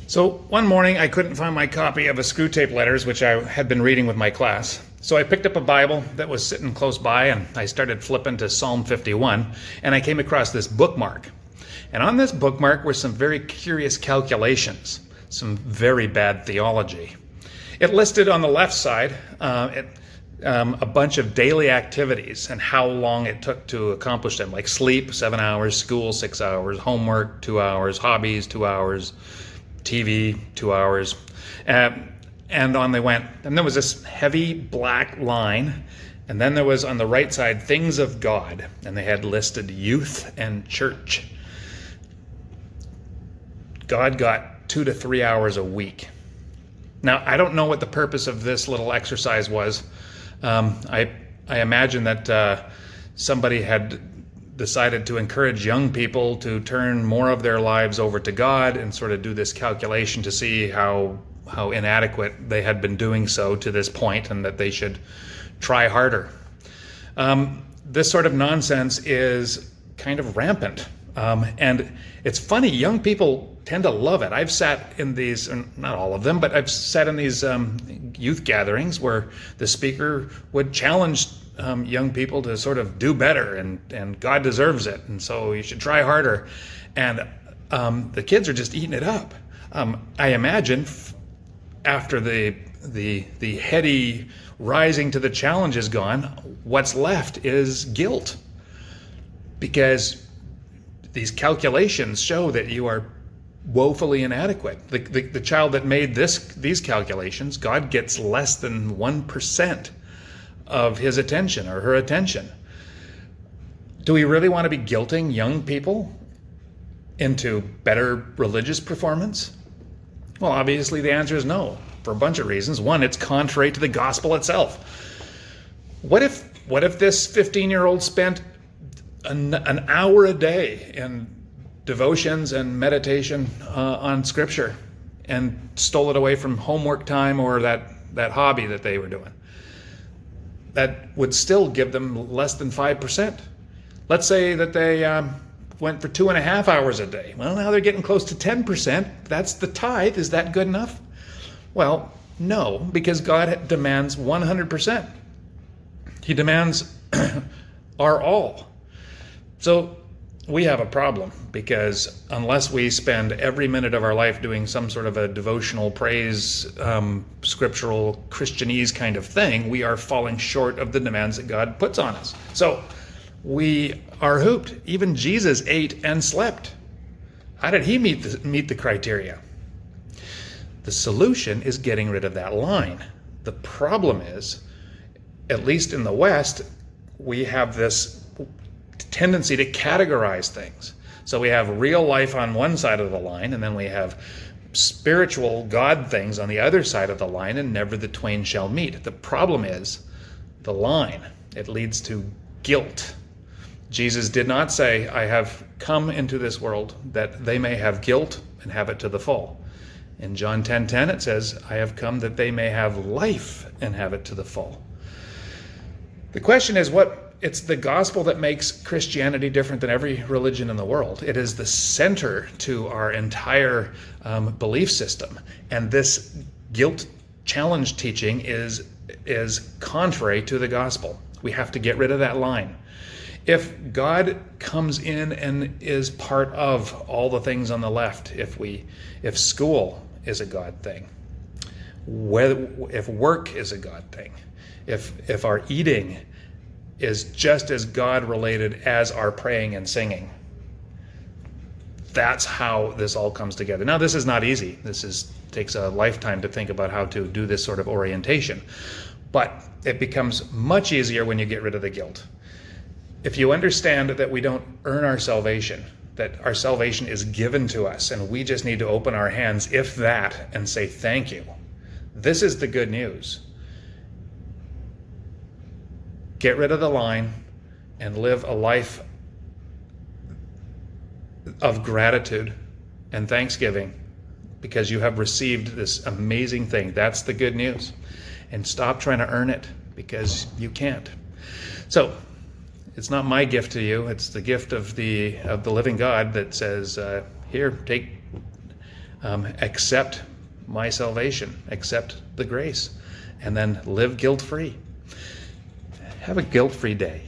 So one morning I couldn't find my copy of a Screwtape Letters, which I had been reading with my class. So I picked up a Bible that was sitting close by and I started flipping to Psalm 51, and I came across this bookmark. And on this bookmark were some very curious calculations, some very bad theology. It listed on the left side a bunch of daily activities and how long it took to accomplish them, like sleep, 7 hours, school, 6 hours, homework, 2 hours, hobbies, 2 hours, TV, 2 hours. And on they went. And there was this heavy black line. And then there was on the right side, things of God. And they had listed youth and church. God got 2 to 3 hours a week. Now, I don't know what the purpose of this little exercise was. I imagine that somebody had decided to encourage young people to turn more of their lives over to God and sort of do this calculation to see how inadequate they had been doing so to this point, and that they should try harder. This sort of nonsense is kind of rampant. And it's funny, young people tend to love it. I've sat in these, not all of them, but I've sat in these youth gatherings where the speaker would challenge young people to sort of do better, and God deserves it, and so you should try harder. And the kids are just eating it up. I imagine after the heady rising to the challenge is gone, what's left is guilt, because these calculations show that you are woefully inadequate. The child that made these calculations, God gets less than 1% of his attention or her attention. Do we really want to be guilting young people into better religious performance? Well, obviously the answer is no, for a bunch of reasons. One, it's contrary to the gospel itself. What if this 15-year-old spent an hour a day in devotions and meditation on Scripture and stole it away from homework time or that hobby that they were doing? That would still give them less than 5%. Let's say that they went for 2.5 hours a day. Well, now they're getting close to 10%. That's the tithe. Is that good enough? Well, no, because God demands 100%. He demands our all. So we have a problem, because unless we spend every minute of our life doing some sort of a devotional praise, scriptural Christianese kind of thing, we are falling short of the demands that God puts on us. So we are hooped. Even Jesus ate and slept. How did he meet the criteria? The solution is getting rid of that line. The problem is, at least in the West, we have this tendency to categorize things. So we have real life on one side of the line, and then we have spiritual God things on the other side of the line, and never the twain shall meet. The problem is the line. It leads to guilt. Jesus did not say, I have come into this world that they may have guilt and have it to the full. In John 10:10 it says, I have come that they may have life and have it to the full. The question is, it's the gospel that makes Christianity different than every religion in the world. It is the center to our entire belief system. And this guilt challenge teaching is contrary to the gospel. We have to get rid of that line. If God comes in and is part of all the things on the left, if school is a God thing, if work is a God thing, if our eating is just as God-related as our praying and singing, that's how this all comes together. Now, this is not easy. Takes a lifetime to think about how to do this sort of orientation. But it becomes much easier when you get rid of the guilt. If you understand that we don't earn our salvation, that our salvation is given to us, and we just need to open our hands, if that, and say thank you. This is the good news. Get rid of the line and live a life of gratitude and thanksgiving, because you have received this amazing thing. That's the good news. And stop trying to earn it, because you can't. So it's not my gift to you. It's the gift of the living God that says, here, take accept my salvation, accept the grace, and then live guilt-free. Have a guilt-free day.